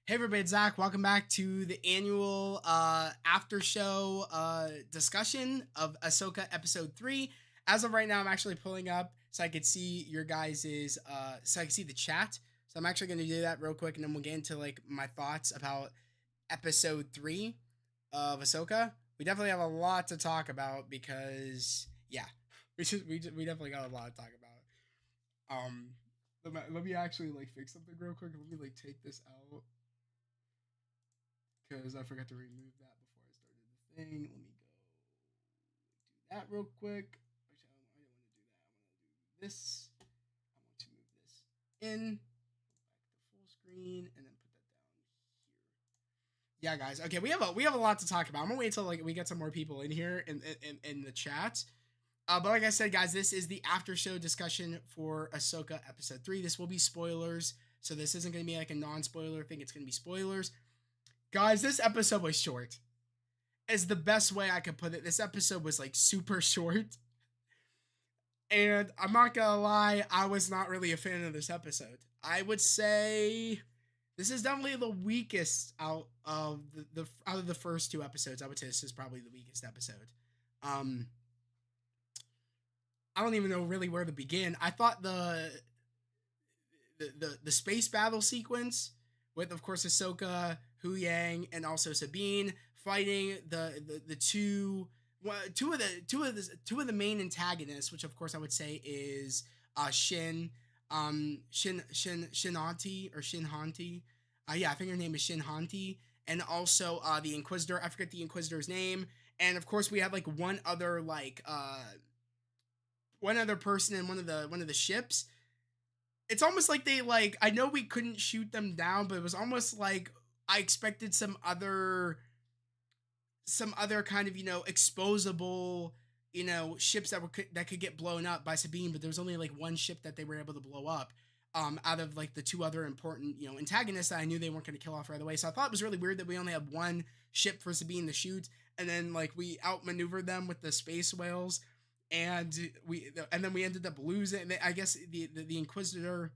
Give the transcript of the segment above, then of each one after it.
Hey everybody, it's Zach. Welcome back to the annual after show discussion of Ahsoka episode 3. As of right now, I'm actually pulling up so I could see your guys's so I can see the chat. So I'm actually going to do that real quick, and then we'll get into like my thoughts about episode 3 of Ahsoka. We definitely have a lot to talk about because we definitely got a lot to talk about. Let me actually like fix something real quick. Let me like take this out because I forgot to remove that before I started the thing. Let me go do that real quick. Actually, I don't want to do that. I want to do this. I want to move this in, back to full screen, and then put that down here. Yeah, guys. Okay, we have a lot to talk about. I'm gonna wait till like we get some more people in here in the chat. But like I said, guys, this is the after show discussion for Ahsoka episode 3. This will be spoilers, so this isn't gonna be like a non-spoiler thing. It's gonna be spoilers. Guys, this episode was short. Is the best way I could put it. This episode was like super short. And I'm not gonna lie, I was not really a fan of this episode. I would say this is definitely the weakest out of the first two episodes. I would say this is probably the weakest episode. Um I don't even know really where to begin. I thought the space battle sequence with, of course, Ahsoka, Hu Yang, and also Sabine fighting the two of the main antagonists, which of course I would say is Shinhanti or Shinhanti. Yeah, I think her name is Shinhanti, and also the Inquisitor. I forget the Inquisitor's name, and of course we have like one other person in one of the ships. It's almost like they like, I know we couldn't shoot them down, but it was almost like I expected some other kind of, exposable, ships that could get blown up by Sabine, but there was only like one ship that they were able to blow up out of like the two other important, antagonists that I knew they weren't going to kill off right away. So I thought it was really weird that we only had one ship for Sabine to shoot, and then like we outmaneuvered them with the space whales, and then we ended up losing. I guess the Inquisitor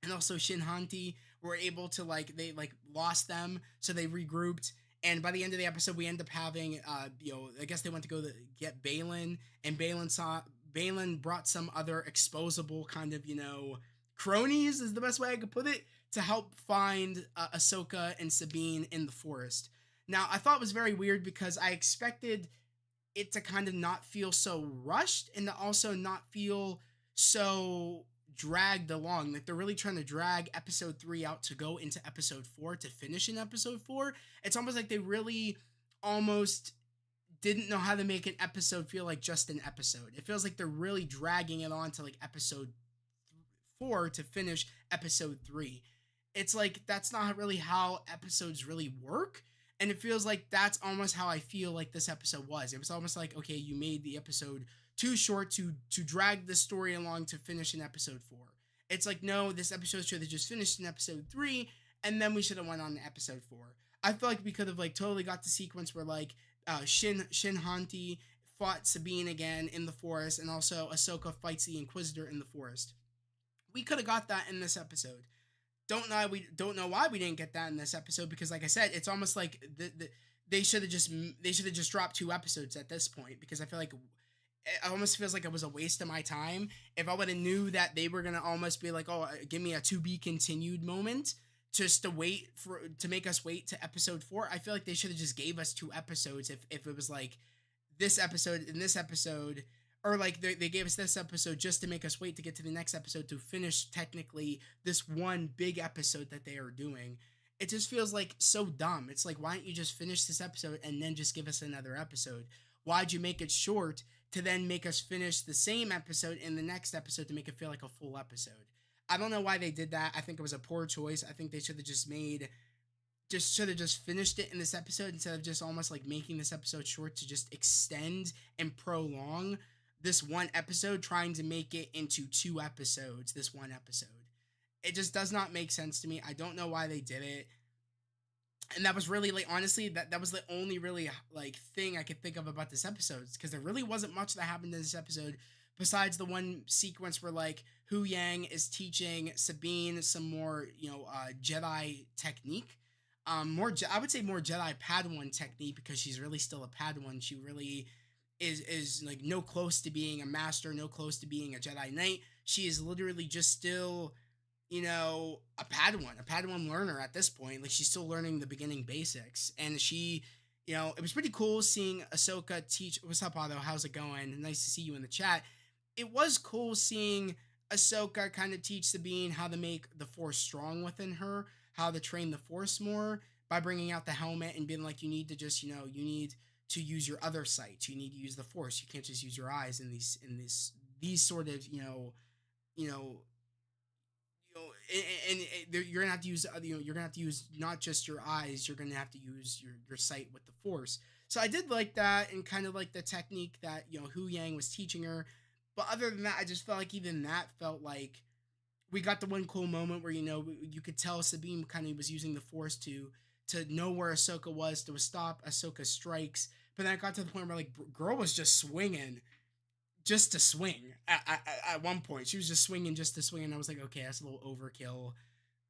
and also Shinhanti were able to they lost them, so they regrouped. And by the end of the episode, we end up having I guess they went to go get Balin, and Balin brought some other exposable kind of cronies is the best way I could put it, to help find Ahsoka and Sabine in the forest. Now I thought it was very weird because I expected it to kind of not feel so rushed and to also not feel so dragged along. Like they're really trying to drag episode 3 out to go into episode 4 to finish in episode 4. It's almost like they really almost didn't know how to make an episode feel like just an episode. It feels like they're really dragging it on to like episode 4 to finish episode 3. It's like that's not really how episodes really work. And it feels like that's almost how I feel like this episode was. It was almost like, okay, you made the episode too short to drag the story along to finish in episode 4. It's like, no, this episode should have just finished in episode 3, and then we should have went on to episode 4. I feel like we could have like totally got the sequence where like Shinhanti fought Sabine again in the forest, and also Ahsoka fights the Inquisitor in the forest. We could have got that in this episode. Don't know why we didn't get that in this episode, because like I said, it's almost like they should have just dropped 2 episodes at this point, because I feel like it almost feels like it was a waste of my time. If I would have knew that they were gonna almost be like, oh, give me a to be continued moment just to make us wait to episode 4, I feel like they should have just gave us 2 episodes if it was like this episode and this episode. Or like they gave us this episode just to make us wait to get to the next episode to finish technically this one big episode that they are doing. It just feels like so dumb. It's like, why don't you just finish this episode and then just give us another episode? Why'd you make it short to then make us finish the same episode in the next episode to make it feel like a full episode? I don't know why they did that. I think it was a poor choice. I think they should have just finished it in this episode, instead of just almost like making this episode short to just extend and prolong this one episode, trying to make it into 2 episodes, this one episode. It just does not make sense to me. I don't know why they did it. And that was really like, honestly, that was the only really like thing I could think of about this episode, because there really wasn't much that happened in this episode besides the one sequence where like Hu Yang is teaching Sabine some more, Jedi technique. I would say more Jedi Padawan technique, because she's really still a Padawan. She really is like no close to being a master, no close to being a Jedi Knight. She is literally just still, a Padawan learner at this point. Like, she's still learning the beginning basics, and she, it was pretty cool seeing Ahsoka teach. What's up, Otto? How's it going? Nice to see you in the chat. It was cool seeing Ahsoka kind of teach Sabine how to make the Force strong within her, how to train the Force more by bringing out the helmet and being like, you need to just, you need to use your other sight. You need to use the Force. You can't just use your eyes in these sort of, you know, and you're gonna have to use, you're gonna have to use not just your eyes. You're gonna have to use your sight with the Force. So I did like that, and kind of like the technique that Hu Yang was teaching her. But other than that, I just felt like even that felt like we got the one cool moment where you could tell Sabine kind of was using the Force to know where Ahsoka was, to stop Ahsoka's strikes. But then I got to the point where like girl was just swinging, just to swing. At one point, she was just swinging just to swing, and I was like, okay, that's a little overkill.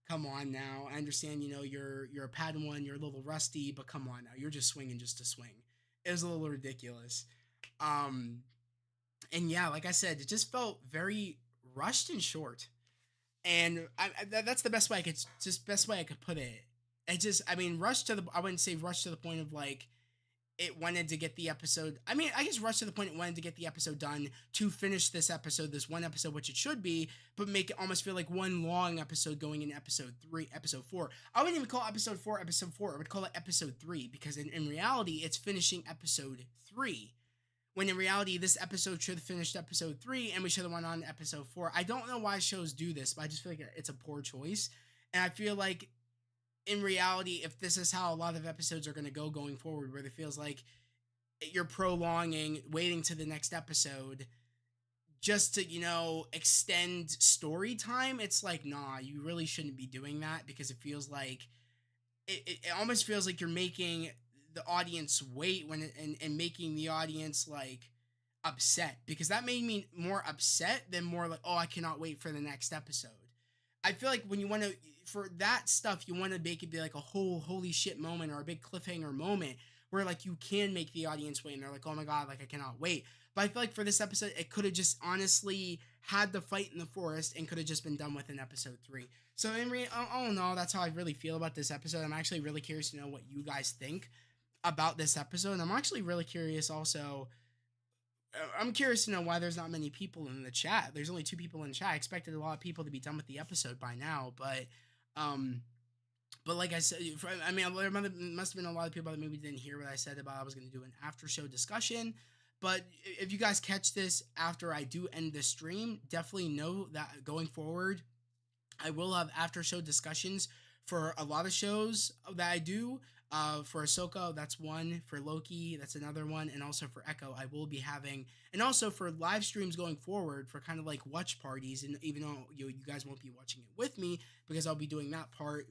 Come on now, I understand. You're a Padawan, you're a little rusty, but come on now, you're just swinging just to swing. It was a little ridiculous. Um, and yeah, like I said, it just felt very rushed and short. And that's the best way I could put it. It just, I mean, rushed to the, I wouldn't say rushed to the point of like it wanted to get the episode. I mean, I guess rushed to the point it wanted to get the episode done to finish this episode, this one episode, which it should be, but make it almost feel like one long episode going in episode 3, episode 4. I wouldn't even call episode 4 episode 4. I would call it episode 3, because in reality, it's finishing episode 3. When in reality, this episode should have finished episode 3, and we should have went on to episode 4. I don't know why shows do this, but I just feel like it's a poor choice. And I feel like in reality, if this is how a lot of episodes are going to go going forward, where it feels like you're prolonging, waiting to the next episode just to, extend story time, it's like, nah, you really shouldn't be doing that, because it feels like, it almost feels like you're making the audience wait and making the audience like upset, because that made me more upset than more like, oh, I cannot wait for the next episode. I feel like when you want to, for that stuff, you want to make it be like a whole holy shit moment, or a big cliffhanger moment where like you can make the audience wait, and they're like, oh my god, like I cannot wait. But I feel like for this episode, it could have just honestly had the fight in the forest and could have just been done with in episode 3. So I don't know, that's how I really feel about this episode. I'm actually really curious to know what you guys think about this episode. And I'm actually really curious also. I'm curious to know why there's not many people in the chat. There's only 2 people in the chat. I expected a lot of people to be done with the episode by now, um, but like I said, I mean, there must have been a lot of people that maybe didn't hear what I said about I was going to do an after show discussion. But if you guys catch this after I do end the stream, definitely know that going forward, I will have after show discussions for a lot of shows that I do. For Ahsoka, that's one. For Loki, that's another one. And also for Echo, I will be having, and also for live streams going forward, for kind of like watch parties. And even though you guys won't be watching it with me, because I'll be doing that part,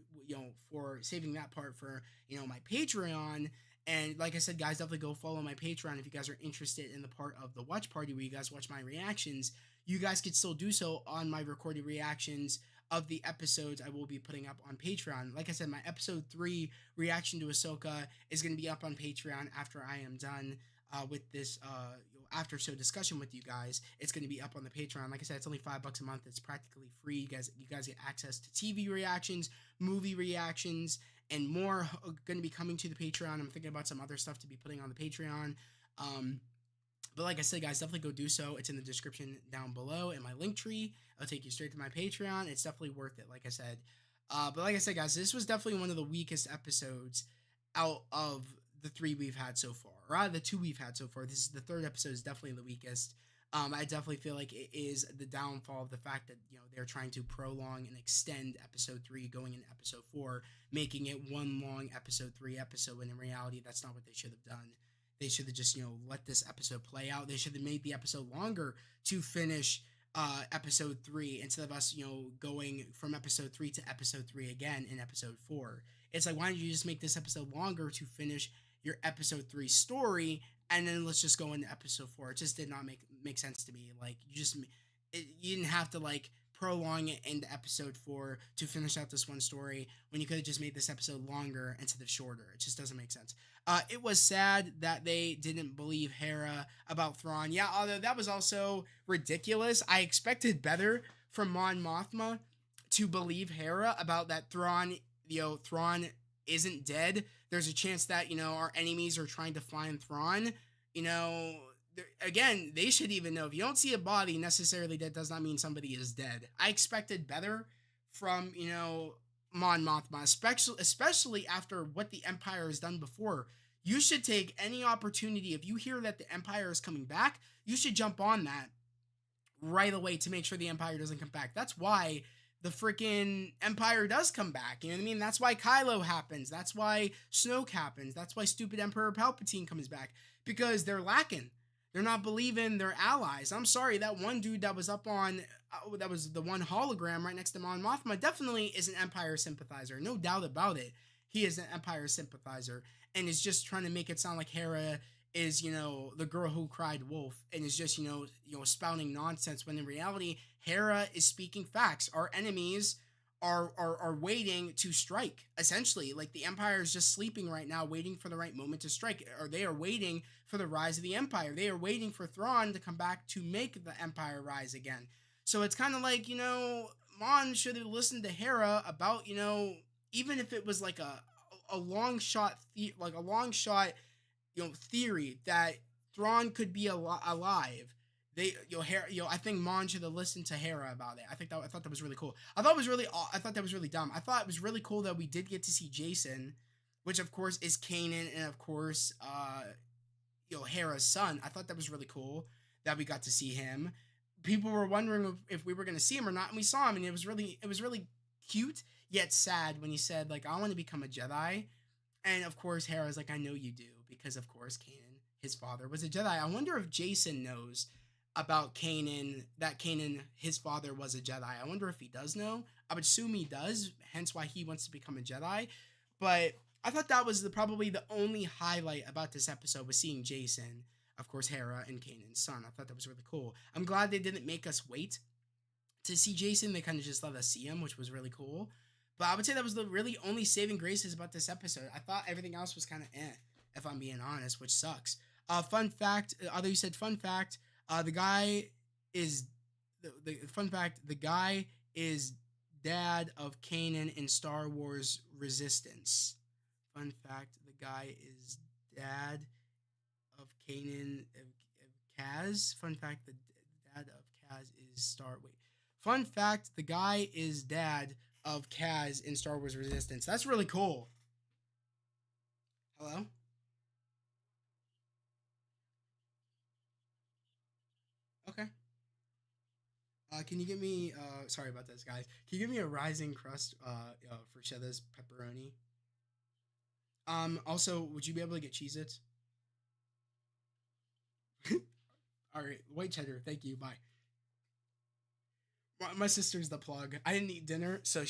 for saving that part for my Patreon. And like I said, guys, definitely go follow my Patreon if you guys are interested in the part of the watch party where you guys watch my reactions. You guys could still do so on my recorded reactions of the episodes I will be putting up on Patreon. Like I said, my episode 3 reaction to Ahsoka is going to be up on Patreon after I am done with this after show discussion with you guys. It's going to be up on the Patreon. Like I said, it's only $5 a month. It's practically free. You guys get access to TV reactions, movie reactions, and more going to be coming to the Patreon. I'm thinking about some other stuff to be putting on the Patreon. But like I said, guys, definitely go do so. It's in the description down below in my link tree. It'll take you straight to my Patreon. It's definitely worth it, like I said. But like I said, guys, this was definitely one of the weakest episodes out of the 3 we've had so far. Or out of the 2 we've had so far. This is the 3rd episode is definitely the weakest. I definitely feel like it is the downfall of the fact that, they're trying to prolong and extend episode 3 going into episode 4, making it one long episode 3 episode, when in reality, that's not what they should have done. They should have just, let this episode play out. They should have made the episode longer to finish episode 3 instead of us, going from episode 3 to episode 3 again in episode 4. It's like, why don't you just make this episode longer to finish your episode 3 story, and then let's just go into episode 4. It just did not make sense to me. Like, you didn't have to like prolong it into episode 4 to finish out this one story when you could have just made this episode longer instead of shorter. It just doesn't make sense. It was sad that they didn't believe Hera about Thrawn. Yeah, although that was also ridiculous. I expected better from Mon Mothma to believe Hera about that Thrawn, Thrawn isn't dead. There's a chance that, our enemies are trying to find Thrawn. Again, they should even know if you don't see a body necessarily, that does not mean somebody is dead. I expected better from, Mon Mothma, especially after what the Empire has done before. You should take any opportunity. If you hear that the Empire is coming back, you should jump on that right away to make sure the Empire doesn't come back. That's why the freaking Empire does come back. You know what I mean? That's why Kylo happens. That's why Snoke happens. That's why stupid Emperor Palpatine comes back. Because they're lacking. They're not believing their allies. I'm sorry, that one dude that was up on, that was the one hologram right next to Mon Mothma, definitely is an Empire sympathizer. No doubt about it. He is an Empire sympathizer and is just trying to make it sound like Hera is, the girl who cried wolf and is just, spouting nonsense when in reality, Hera is speaking facts. Our enemies are waiting to strike, essentially. Like, the Empire is just sleeping right now, waiting for the right moment to strike. Or they are waiting for the rise of the Empire. They are waiting for Thrawn to come back to make the Empire rise again. So it's kind of like, Mon should have listened to Hera about, even if it was like a long shot, theory that Thrawn could be alive. I think Mon should have listened to Hera about it. I thought that was really cool. I thought that was really dumb. I thought it was really cool that we did get to see Jason, which of course is Kanan, and of course, Hera's son. I thought that was really cool that we got to see him. People were wondering if we were going to see him or not, and we saw him, and it was really cute yet sad when he said, like, I want to become a Jedi. And of course, Hera's like, I know you do, because of course Kanan, his father, was a Jedi. I wonder if Jason knows about Kanan, that Kanan, his father, was a Jedi. I wonder if he does know. I would assume he does, hence why he wants to become a Jedi. But I thought that was probably the only highlight about this episode, was seeing Jason, of course, Hera and Kanan's son. I thought that was really cool. I'm glad they didn't make us wait to see Jason. They kind of just let us see him, which was really cool. But I would say that was the really only saving graces about this episode. I thought everything else was kind of if I'm being honest, which sucks. Fun fact, although you said fun fact, the guy is the guy is dad of Kanan in Star Wars Resistance. Fun fact, the guy is dad of Kanan of Kaz. Fun fact, the dad of Kaz is Fun fact, the guy is dad of Kaz in Star Wars Resistance. That's really cool. Hello? Okay. Can you give me, sorry about this, guys. Can you give me a rising crust for Cheddar's pepperoni? Also, would you be able to get Cheez-Its? All right, white cheddar. Thank you. Bye. My sister's the plug. I didn't eat dinner, so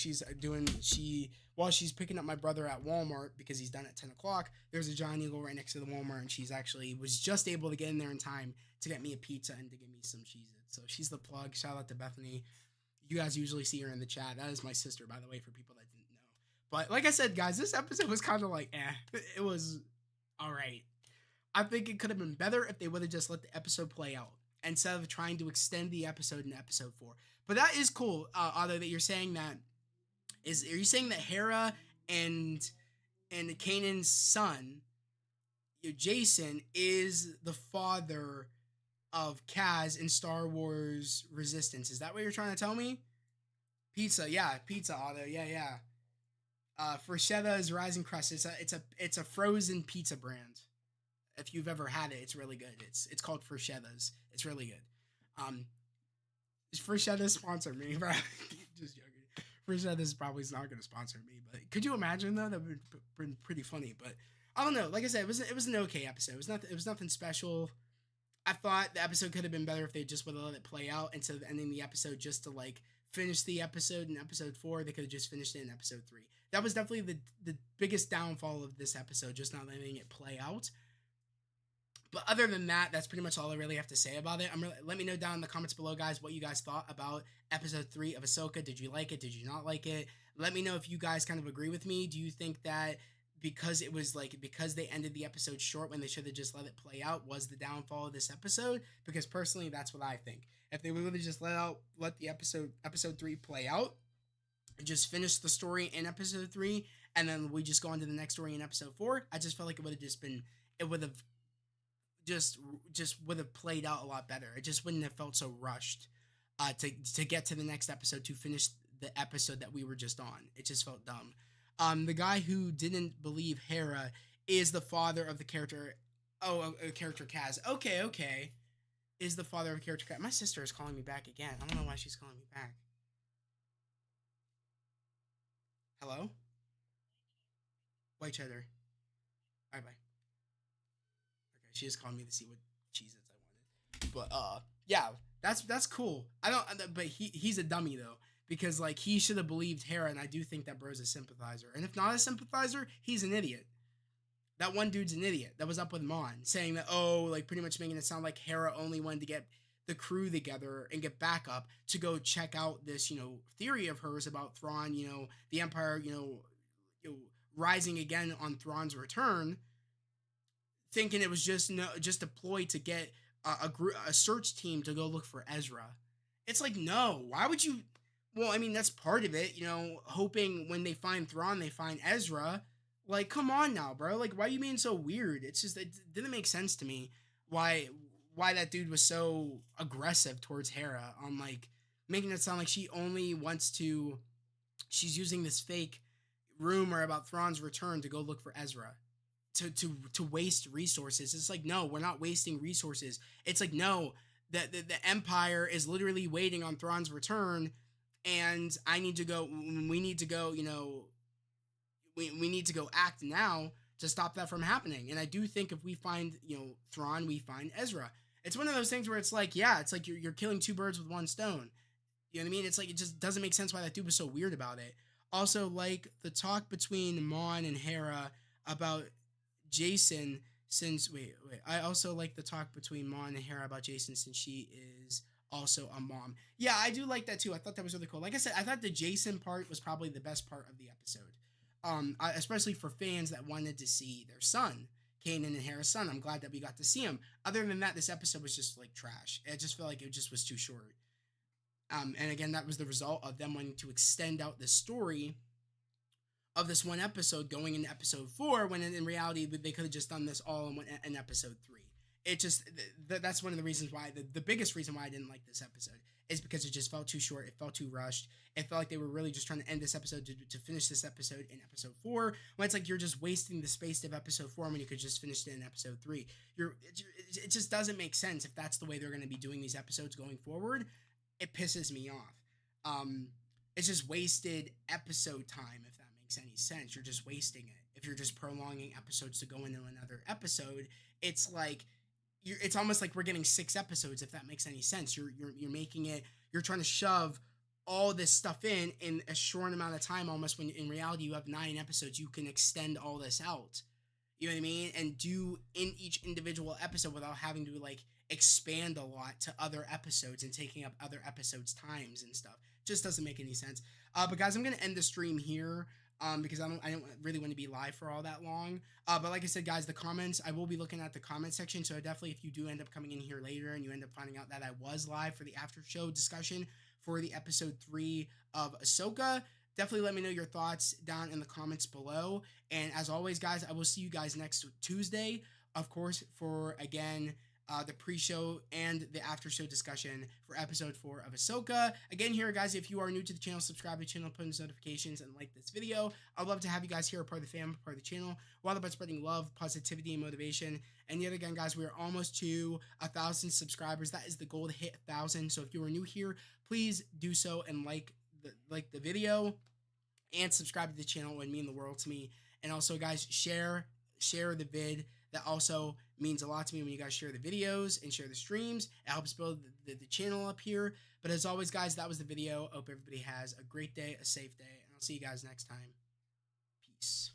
while she's picking up my brother at Walmart because he's done at 10 o'clock. There's a Giant Eagle right next to the Walmart, and she's actually was just able to get in there in time to get me a pizza and to give me some cheese. So she's the plug. Shout out to Bethany. You guys usually see her in the chat. That is my sister, by the way, for people that didn't know. But like I said, guys, this episode was kind of like, it was all right. I think it could have been better if they would have just let the episode play out instead of trying to extend the episode in episode 4. But that is cool, Otto, that you're saying that. Are you saying that Hera and Kanan's son, Jason, is the father of Kaz in Star Wars Resistance? Is that what you're trying to tell me? Pizza, yeah, pizza, Otto, yeah. Fresheta's Rising Crust. It's a frozen pizza brand. If you've ever had it, it's really good. It's called Fresheta's. It's really good. Freshetta sponsor me, bro. Just joking. Fresheta's probably not going to sponsor me, but could you imagine though? That would have been pretty funny. But I don't know. Like I said, it was an okay episode. It was nothing special. I thought the episode could have been better if they just would have let it play out instead of ending the episode just to like finish the episode in episode 4. They could have just finished it in episode 3. That was definitely the biggest downfall of this episode, just not letting it play out. But other than that, that's pretty much all I really have to say about it. Let me know down in the comments below, guys, what you guys thought about episode 3 of Ahsoka. Did you like it? Did you not like it? Let me know if you guys kind of agree with me. Do you think that because it was like because they ended the episode short when they should have just let it play out was the downfall of this episode? Because personally, that's what I think. If they would have just let the episode 3 play out, just finish the story in episode 3, and then we just go on to the next story in episode 4, I just felt like it would have just been it would have just would have played out a lot better. It just wouldn't have felt so rushed to get to the next episode to finish the episode that we were just on. It just felt dumb. The guy who didn't believe Hera is the father of the character. Oh, character Kaz. Okay. Is the father of character Kaz. My sister is calling me back again. I don't know why she's calling me back. Hello? White cheddar. Bye bye. Okay, she just called me to see what cheeses I wanted. But yeah, that's cool. I don't, but he's a dummy though, because like he should have believed Hera, and I do think that bro's a sympathizer. And if not a sympathizer, he's an idiot. That one dude's an idiot that was up with Mon, saying that, oh, like pretty much making it sound like Hera only wanted to get the crew together and get backup to go check out this, theory of hers about Thrawn, the Empire, rising again on Thrawn's return, thinking it was just a ploy to get a search team to go look for Ezra. It's like, no, why would you? Well, I mean, that's part of it, hoping when they find Thrawn, they find Ezra. Like, come on now, bro. Like, why are you being so weird? It's just, it didn't make sense to me why that dude was so aggressive towards Hera on, like, making it sound like she only wants to, she's using this fake rumor about Thrawn's return to go look for Ezra. To waste resources. It's like, no, we're not wasting resources. It's like, no, the Empire is literally waiting on Thrawn's return, and we need to go, we need to go act now to stop that from happening. And I do think if we find, Thrawn, we find Ezra. It's one of those things where it's like, yeah, it's like you're killing two birds with one stone. You know what I mean? It's like, it just doesn't make sense why that dude was so weird about it. Also, like, the talk between Mon and Hera about Jason, I also like the talk between Mon and Hera about Jason, since she is also a mom. Yeah, I do like that too. I thought that was really cool. Like I said, I thought the Jason part was probably the best part of the episode. Especially for fans that wanted to see their son, Kanan and Hera's son. I'm glad that we got to see him. Other than that, this episode was just like trash. It just felt like it just was too short. And again, that was the result of them wanting to extend out the story of this one episode going into episode 4, when in reality they could have just done this all in episode 3. It just, that's one of the reasons why, the biggest reason why I didn't like this episode is because it just felt too short. It felt too rushed. It felt like they were really just trying to end this episode to finish this episode in episode 4, when it's like you're just wasting the space of episode 4 when you could just finish it in episode 3. It just doesn't make sense if that's the way they're going to be doing these episodes going forward. It pisses me off. It's just wasted episode time, if that makes any sense. You're just wasting it. If you're just prolonging episodes to go into another episode, it's like it's almost like we're getting 6 episodes, if that makes any sense. You're making it, you're trying to shove all this stuff in a short amount of time, almost, when in reality you have 9 episodes. You can extend all this out, you know what I mean, and do in each individual episode without having to like expand a lot to other episodes and taking up other episodes' times and stuff. Just doesn't make any sense. But guys, I'm gonna end the stream here. Because I don't really want to be live for all that long. But like I said, guys, the comments, I will be looking at the comment section. So definitely, if you do end up coming in here later and you end up finding out that I was live for the after show discussion for the episode 3 of Ahsoka, definitely let me know your thoughts down in the comments below. And as always, guys, I will see you guys next Tuesday, of course, for again the pre-show and the after-show discussion for episode 4 of Ahsoka. Again, here, guys, if you are new to the channel, subscribe to the channel, put in notifications, and like this video. I'd love to have you guys here, a part of the fam, part of the channel. We're all about spreading love, positivity, and motivation. And yet again, guys, we are almost to 1,000 subscribers. That is the goal, to hit 1,000. So if you are new here, please do so and like the video and subscribe to the channel. It would mean the world to me. And also, guys, share the vid. That also means a lot to me when you guys share the videos and share the streams. It helps build the channel up here. But as always, guys, that was the video. Hope everybody has a great day, a safe day, and I'll see you guys next time. Peace.